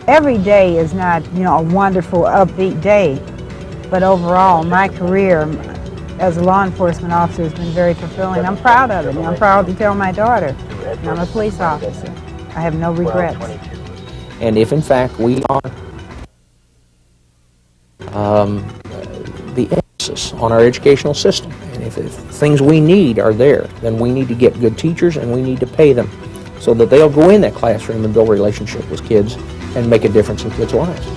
Every day is not, a wonderful, upbeat day, but overall, my career as a law enforcement officer has been very fulfilling. I'm proud of it, and I'm proud to tell my daughter, and I'm a police officer. I have no regrets. And if, in fact, we are the emphasis on our educational system, and if things we need are there, then we need to get good teachers and we need to pay them so that they'll go in that classroom and build a relationship with kids and make a difference in kids' lives.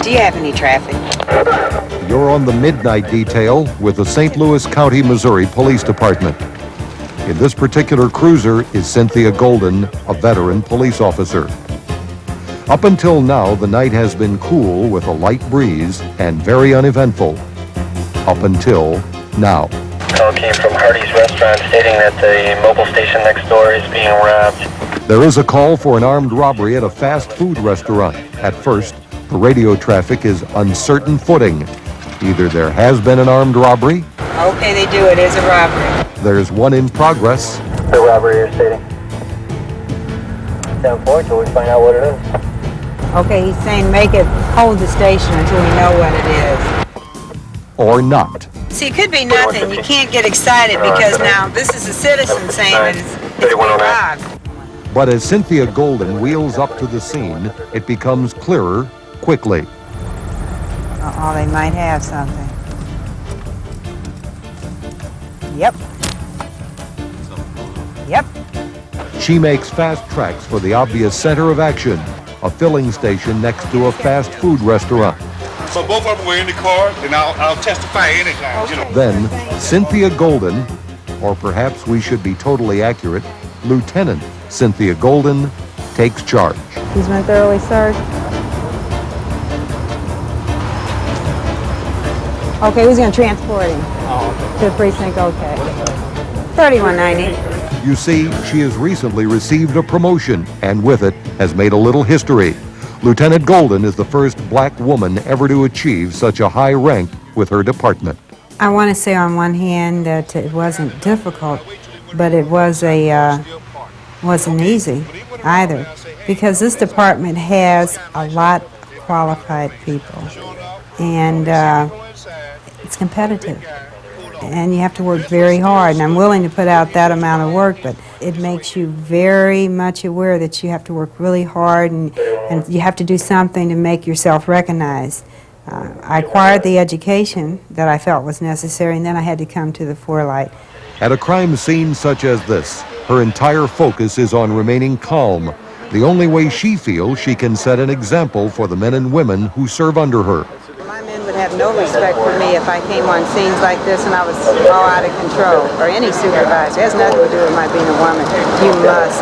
Do you have any traffic? You're on the midnight detail with the St. Louis County, Missouri Police Department. In this particular cruiser is Cynthia Golden, a veteran police officer. Up until now, the night has been cool with a light breeze and very uneventful. Up until now. Call came from Hardee's restaurant stating that the mobile station next door is being robbed. There is a call for an armed robbery at a fast food restaurant. At first, the radio traffic is uncertain footing. Either there has been an armed robbery. Okay, they do. It is a robbery. There's one in progress. The robbery you're stating. 10-4 till we find out what it is. Okay, he's saying make it hold the station until we know what it is. Or not. See, it could be nothing. You can't get excited because now this is a citizen saying that it's been robbed. But as Cynthia Golden wheels up to the scene, it becomes clearer quickly. Oh, they might have something. Yep. Yep. She makes fast tracks for the obvious center of action, a filling station next to a fast food restaurant. So both of them were in the car, and I'll testify anytime, you know. Then, Cynthia Golden, or perhaps we should be totally accurate, Lieutenant Cynthia Golden, takes charge. He's been thoroughly searched. Okay, who's going to transport him? To the precinct, okay. 3190. You see, she has recently received a promotion, and with it has made a little history. Lieutenant Golden is the first black woman ever to achieve such a high rank with her department. I want to say on one hand that it wasn't difficult, but it wasn't easy either, because this department has a lot of qualified people, and it's competitive, and you have to work very hard, and I'm willing to put out that amount of work, but it makes you very much aware that you have to work really hard, and you have to do something to make yourself recognized. I acquired the education that I felt was necessary, and then I had to come to the forelight. At a crime scene such as this, her entire focus is on remaining calm, the only way she feels she can set an example for the men and women who serve under her. My men would have no respect for me if I came on scenes like this and I was all out of control, or any supervisor. It has nothing to do with my being a woman. You must.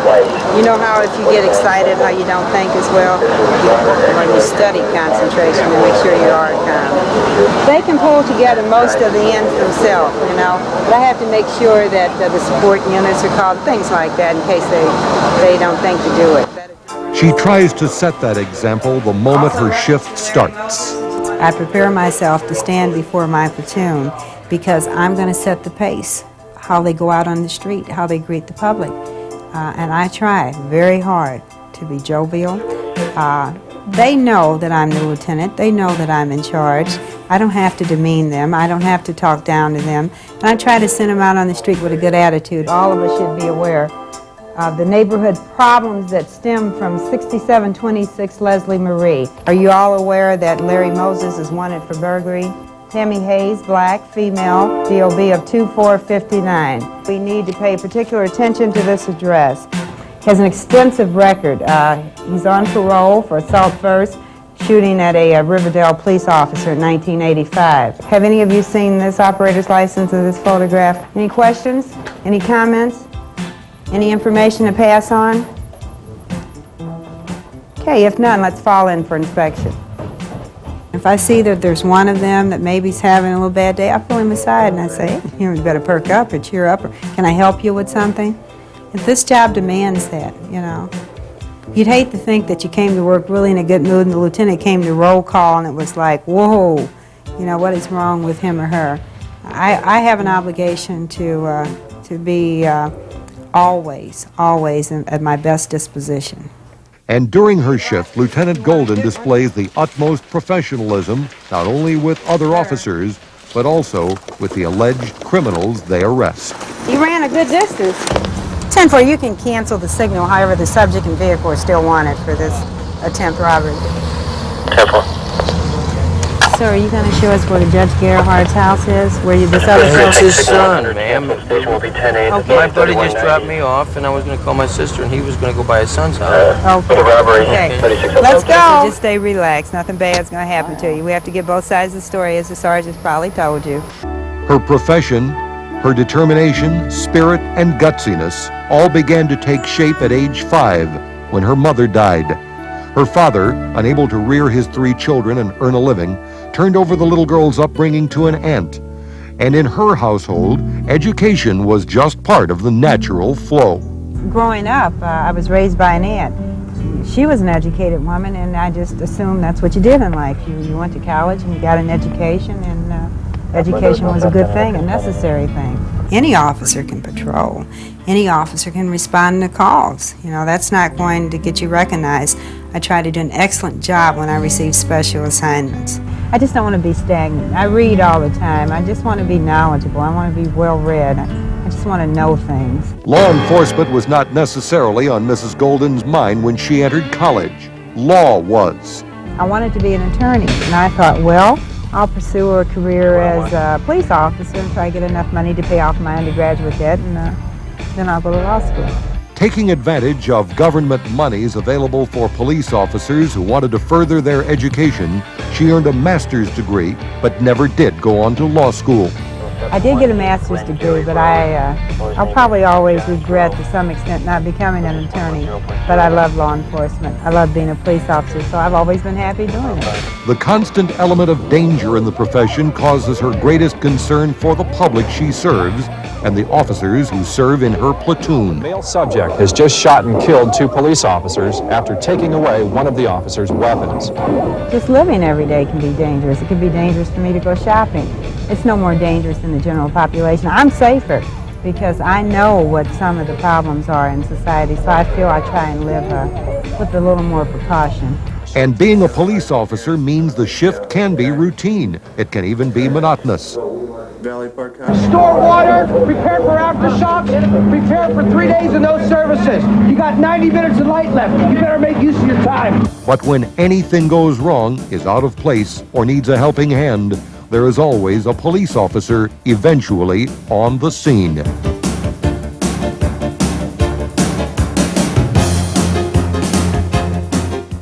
You know how if you get excited, how you don't think as well? You study concentration to make sure you are calm. They can pull together most of the ends themselves, you know, but I have to make sure that the support units are called, things like that, in case they don't think to do it. She tries to set that example the moment her shift starts. I prepare myself to stand before my platoon because I'm going to set the pace, how they go out on the street, how they greet the public. And I try very hard to be jovial. They know that I'm the lieutenant. They know that I'm in charge. I don't have to demean them. I don't have to talk down to them. And I try to send them out on the street with a good attitude. All of us should be aware of the neighborhood problems that stem from 6726 Leslie Marie. Are you all aware that Larry Moses is wanted for burglary? Tammy Hayes, black, female, DOB of 2459. We need to pay particular attention to this address. He has an extensive record. He's on parole for assault first, shooting at a Riverdale police officer in 1985. Have any of you seen this operator's license of this photograph? Any questions? Any comments? Any information to pass on? Okay, if none, let's fall in for inspection. If I see that there's one of them that maybe's having a little bad day, I pull him aside and I say, hey, you better perk up or cheer up, or can I help you with something? If this job demands that, you know. You'd hate to think that you came to work really in a good mood and the lieutenant came to roll call and it was like, whoa, you know, what is wrong with him or her? I have an obligation to be always at my best disposition. And during her shift, Lieutenant Golden displays the utmost professionalism, not only with other officers, but also with the alleged criminals they arrest. You ran a good distance. 10-4, you can cancel the signal, however, the subject and vehicle are still wanted for this attempt robbery. 10-4. Sir, are you going to show us where Judge Gerhardt's house is? Where you, this other That's his person? son, ma'am. Station will be 10-8. Okay. My buddy just dropped me off, and I was going to call my sister, and he was going to go by his son's house. Okay. For the robbery, Okay. 36. Let's So go. just stay relaxed. Nothing bad's going to happen to you. We have to get both sides of the story, as the sergeant's probably told you. Her profession, her determination, spirit, and gutsiness all began to take shape at age 5 when her mother died. Her father, unable to rear his 3 children and earn a living, turned over the little girl's upbringing to an aunt. And in her household, education was just part of the natural flow. Growing up, I was raised by an aunt. She was an educated woman, and I just assumed that's what you did in life. You went to college and you got an education, and education was a good thing, a necessary thing. Any officer can patrol. Any officer can respond to calls. You know, that's not going to get you recognized. I try to do an excellent job when I receive special assignments. I just don't want to be stagnant. I read all the time. I just want to be knowledgeable. I want to be well-read. I just want to know things. Law enforcement was not necessarily on Mrs. Golden's mind when she entered college. Law was. I wanted to be an attorney, and I thought, well, I'll pursue a career as a police officer and try to get enough money to pay off my undergraduate debt, and then I'll go to law school. Taking advantage of government monies available for police officers who wanted to further their education, she earned a master's degree, but never did go on to law school. I did get a master's degree, but I'll probably always regret to some extent not becoming an attorney. But I love law enforcement. I love being a police officer, so I've always been happy doing it. The constant element of danger in the profession causes her greatest concern for the public she serves and the officers who serve in her platoon. Male subject has just shot and killed 2 police officers after taking away one of the officers' weapons. Just living every day can be dangerous. It can be dangerous for me to go shopping. It's no more dangerous than the general population. I'm safer because I know what some of the problems are in society, so I feel I try and live with a little more precaution. And being a police officer means the shift can be routine. It can even be monotonous. Store water, prepare for aftershocks, prepare for 3 days of no services. You got 90 minutes of light left. You better make use of your time. But when anything goes wrong, is out of place, or needs a helping hand, there is always a police officer eventually on the scene.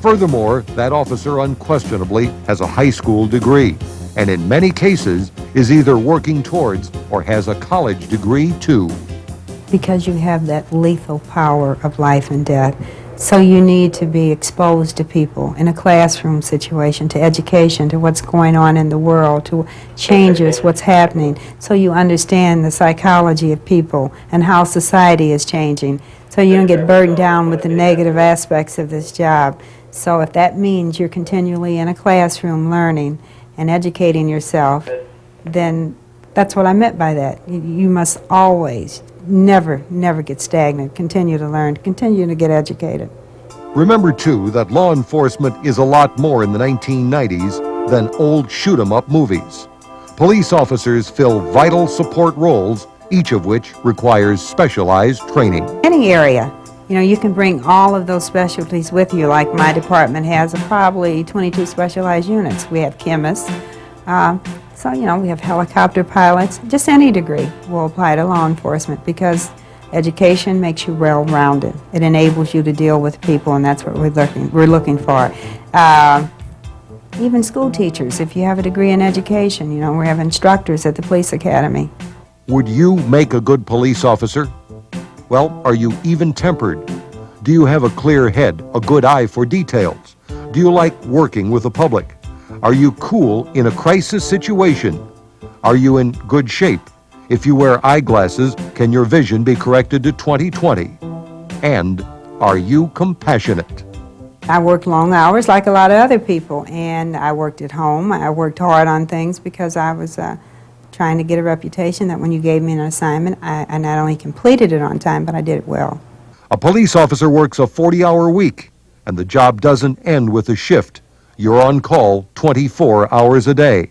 Furthermore, that officer unquestionably has a high school degree, and in many cases is either working towards or has a college degree too. Because you have that lethal power of life and death, so you need to be exposed to people in a classroom situation, to education, to what's going on in the world, to changes, what's happening, so you understand the psychology of people and how society is changing, so you don't get burdened down with the negative aspects of this job. So if that means you're continually in a classroom learning and educating yourself, then that's what I meant by that. You must always, never get stagnant. Continue to learn, continue to get educated. Remember, too, that law enforcement is a lot more in the 1990s than old shoot-'em-up movies. Police officers fill vital support roles, each of which requires specialized training. Any area. You know, you can bring all of those specialties with you, like my department has probably 22 specialized units. We have chemists, so, you know, we have helicopter pilots. Just any degree will apply to law enforcement because education makes you well-rounded. It enables you to deal with people, and that's what we're looking for. Even school teachers, if you have a degree in education, you know, we have instructors at the police academy. Would you make a good police officer? Well, are you even-tempered? Do you have a clear head, a good eye for details? Do you like working with the public? Are you cool in a crisis situation? Are you in good shape? If you wear eyeglasses, can your vision be corrected to 20/20? And are you compassionate? I worked long hours like a lot of other people, and I worked at home. I worked hard on things because I was trying to get a reputation that when you gave me an assignment, I not only completed it on time, but I did it well. A police officer works a 40-hour week, and the job doesn't end with a shift. You're on call 24 hours a day.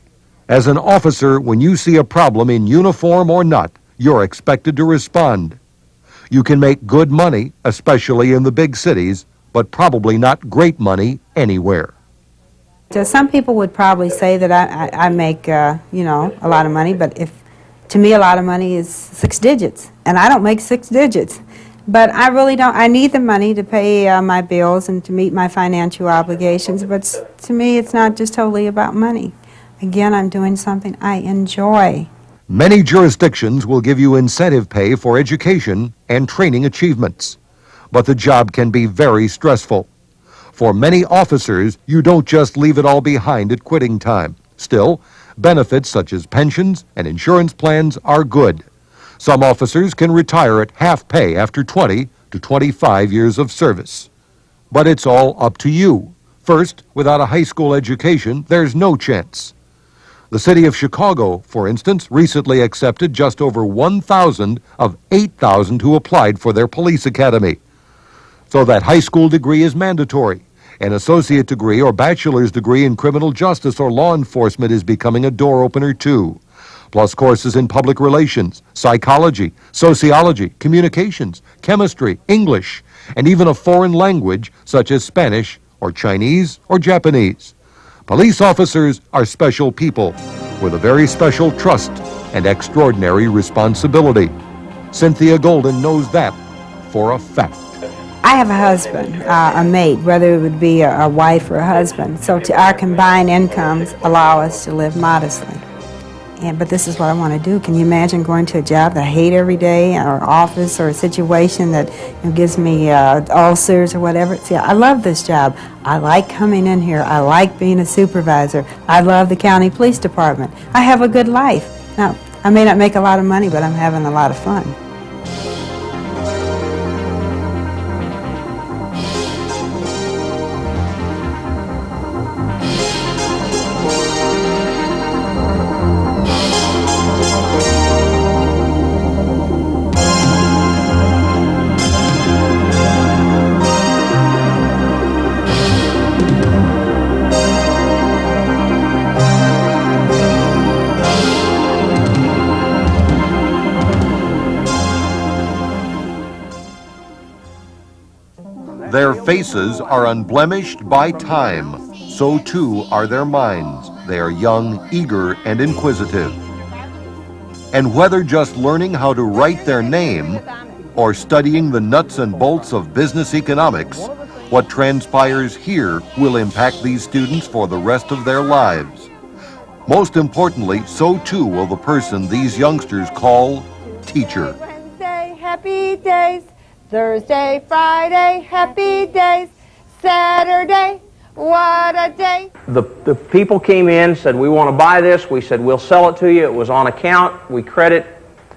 As an officer, when you see a problem in uniform or not, you're expected to respond. You can make good money, especially in the big cities, but probably not great money anywhere. So some people would probably say that I make, a lot of money, but to me a lot of money is 6 digits, and I don't make 6 digits. But I really don't. I need the money to pay my bills and to meet my financial obligations, but to me it's not just totally about money. Again, I'm doing something I enjoy. Many jurisdictions will give you incentive pay for education and training achievements, but the job can be very stressful. For many officers, you don't just leave it all behind at quitting time. Still, benefits such as pensions and insurance plans are good. Some officers can retire at half pay after 20 to 25 years of service. But it's all up to you. First, without a high school education, there's no chance. The city of Chicago, for instance, recently accepted just over 1,000 of 8,000 who applied for their police academy. So that high school degree is mandatory. An associate degree or bachelor's degree in criminal justice or law enforcement is becoming a door opener too. Plus courses in public relations, psychology, sociology, communications, chemistry, English, and even a foreign language such as Spanish or Chinese or Japanese. Police officers are special people with a very special trust and extraordinary responsibility. Cynthia Golden knows that for a fact. I have a husband, a mate, whether it would be a wife or a husband. So our combined incomes allow us to live modestly. But this is what I want to do. Can you imagine going to a job that I hate every day, or office, or a situation that gives me ulcers or whatever? See, I love this job. I like coming in here. I like being a supervisor. I love the county police department. I have a good life. Now, I may not make a lot of money, but I'm having a lot of fun. Their faces are unblemished by time. So too are their minds. They are young, eager, and inquisitive. And whether just learning how to write their name or studying the nuts and bolts of business economics, what transpires here will impact these students for the rest of their lives. Most importantly, so too will the person these youngsters call teacher. Wednesday, happy days. Thursday, Friday, happy days. Saturday, what a day. The people came in, said, we want to buy this. We said, we'll sell it to you. It was on account. We credit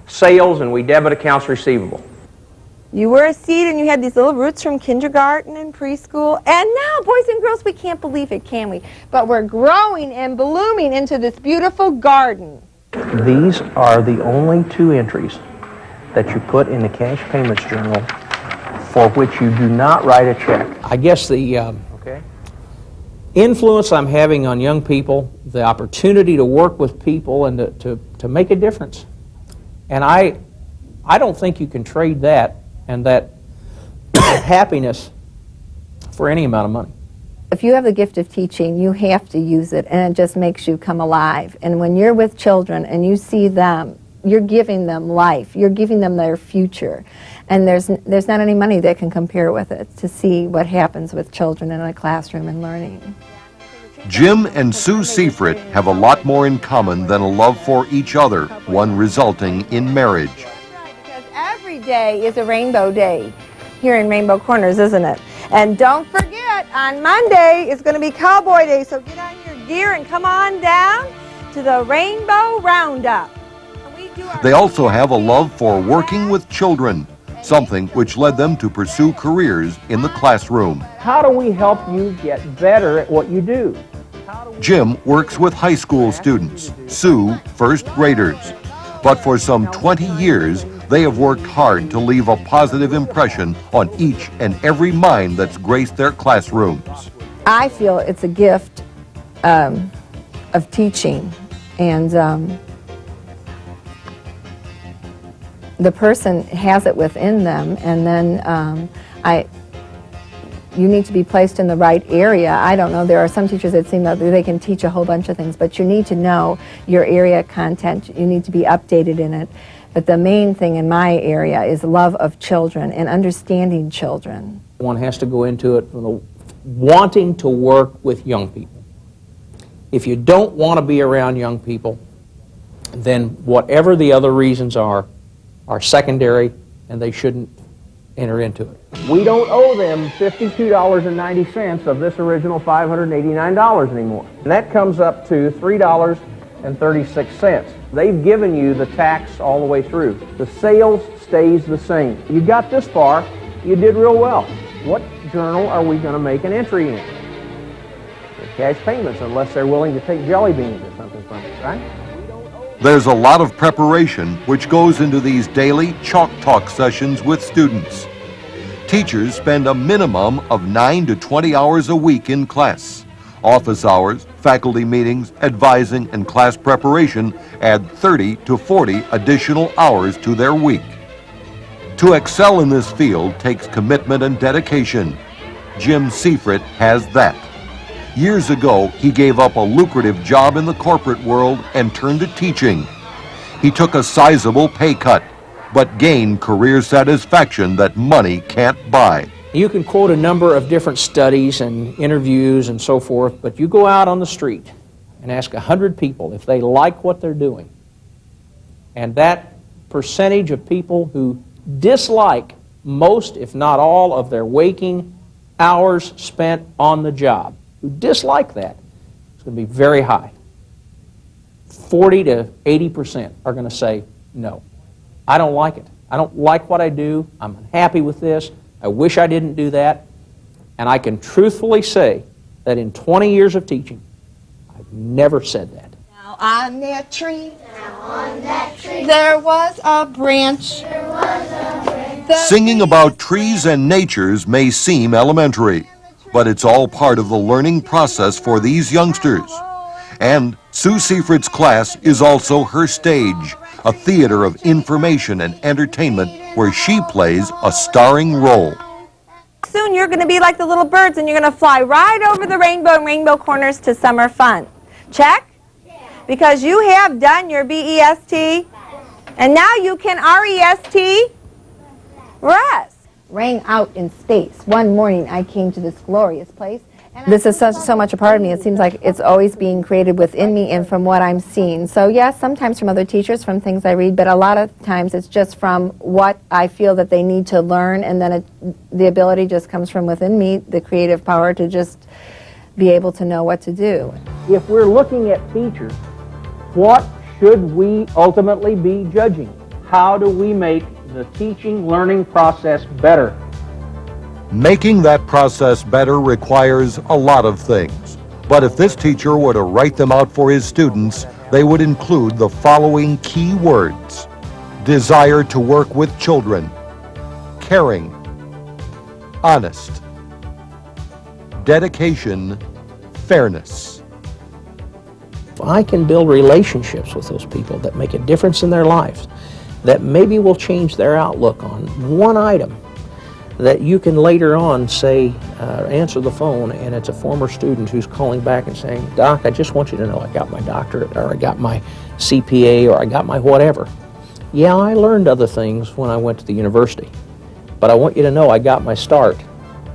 sales and we debit accounts receivable. You were a seed and you had these little roots from kindergarten and preschool. And now, boys and girls, we can't believe it, can we? But we're growing and blooming into this beautiful garden. These are the only 2 entries that you put in the cash payments journal for which you do not write a check. I guess the influence I'm having on young people, the opportunity to work with people and to make a difference. And I don't think you can trade that and that happiness for any amount of money. If you have the gift of teaching, you have to use it, and it just makes you come alive. And when you're with children and you see them, you're giving them life. You're giving them their future. And there's not any money that can compare with it to see what happens with children in a classroom and learning. Jim and Sue Seifert have a lot more in common than a love for each other, one resulting in marriage. Because every day is a rainbow day here in Rainbow Corners, isn't it? And don't forget, on Monday is going to be Cowboy Day, so get on your gear and come on down to the Rainbow Roundup. They also have a love for working with children, something which led them to pursue careers in the classroom. How do we help you get better at what you do? Jim works with high school students, Sue first graders. But for some 20 years, they have worked hard to leave a positive impression on each and every mind that's graced their classrooms. I feel it's a gift of teaching, and the person has it within them, and then you need to be placed in the right area. I don't know, there are some teachers that seem that they can teach a whole bunch of things, but you need to know your area content, you need to be updated in it. But the main thing in my area is love of children and understanding children. One has to go into it wanting to work with young people. If you don't want to be around young people, then whatever the other reasons are secondary, and they shouldn't enter into it. We don't owe them $52.90 of this original $589 anymore. And that comes up to $3.36. They've given you the tax all the way through. The sales stays the same. You got this far, you did real well. What journal are we going to make an entry in? The cash payments, unless they're willing to take jelly beans or something from it, right? There's a lot of preparation which goes into these daily chalk talk sessions with students. Teachers spend a minimum of 9 to 20 hours a week in class. Office hours, faculty meetings, advising, and class preparation add 30 to 40 additional hours to their week. To excel in this field takes commitment and dedication. Jim Seifert has that. Years ago, he gave up a lucrative job in the corporate world and turned to teaching. He took a sizable pay cut, but gained career satisfaction that money can't buy. You can quote a number of different studies and interviews and so forth, but you go out on the street and ask 100 people if they like what they're doing. And that percentage of people who dislike most, if not all, of their waking hours spent on the job, who dislike that, it's going to be very high. 40 to 80% are going to say, no, I don't like it. I don't like what I do. I'm unhappy with this. I wish I didn't do that. And I can truthfully say that in 20 years of teaching, I've never said that. Now on that tree, there was a branch. Singing about trees and natures may seem elementary, but it's all part of the learning process for these youngsters. And Sue Seifert's class is also her stage, a theater of information and entertainment where she plays a starring role. Soon you're going to be like the little birds and you're going to fly right over the rainbow and rainbow corners to summer fun. Check? Because you have done your BEST and now you can REST rest. Rang out in space. One morning I came to this glorious place. This is so much a part of me. It seems like it's always being created within me and from what I'm seeing. So yes, sometimes from other teachers, from things I read, but a lot of times it's just from what I feel that they need to learn, and then the ability just comes from within me, the creative power to just be able to know what to do. If we're looking at features, what should we ultimately be judging? How do we make the teaching learning process better? Making that process better requires a lot of things. But if this teacher were to write them out for his students, they would include the following key words: desire to work with children, caring, honest, dedication, fairness. If I can build relationships with those people that make a difference in their lives, that maybe will change their outlook on one item, that you can later on say, answer the phone, and it's a former student who's calling back and saying, Doc, I just want you to know I got my doctorate, or I got my CPA, or I got my whatever. Yeah, I learned other things when I went to the university, but I want you to know I got my start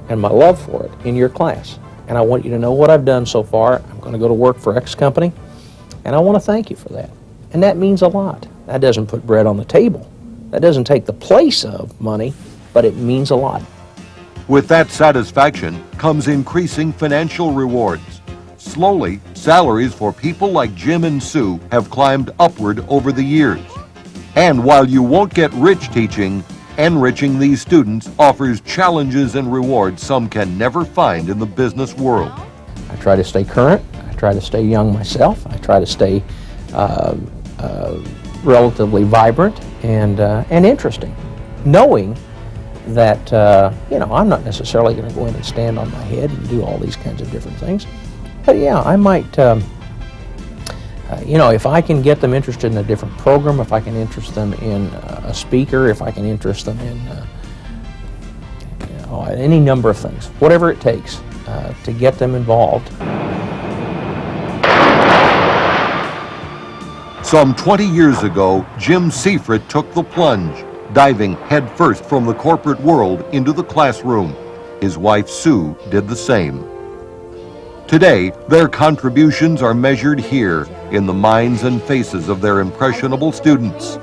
and my love for it in your class. And I want you to know what I've done so far. I'm going to go to work for X company, and I want to thank you for that. And that means a lot. That doesn't put bread on the table. That doesn't take the place of money, but it means a lot. With that satisfaction comes increasing financial rewards. Slowly, salaries for people like Jim and Sue have climbed upward over the years. And while you won't get rich teaching, enriching these students offers challenges and rewards some can never find in the business world. I try to stay current. I try to stay young myself. I try to stay relatively vibrant and interesting, knowing that I'm not necessarily going to go in and stand on my head and do all these kinds of different things. But yeah, I might, if I can get them interested in a different program, if I can interest them in a speaker, if I can interest them in any number of things, whatever it takes to get them involved. Some 20 years ago, Jim Seifert took the plunge, diving headfirst from the corporate world into the classroom. His wife Sue did the same. Today, their contributions are measured here in the minds and faces of their impressionable students.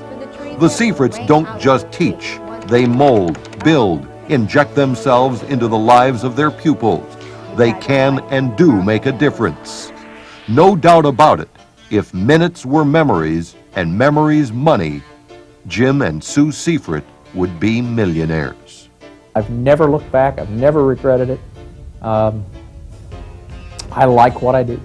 The Seiferts don't just teach, they mold, build, inject themselves into the lives of their pupils. They can and do make a difference. No doubt about it, if minutes were memories and memories money, Jim and Sue Seifert would be millionaires. I've never looked back, I've never regretted it. I like what I do.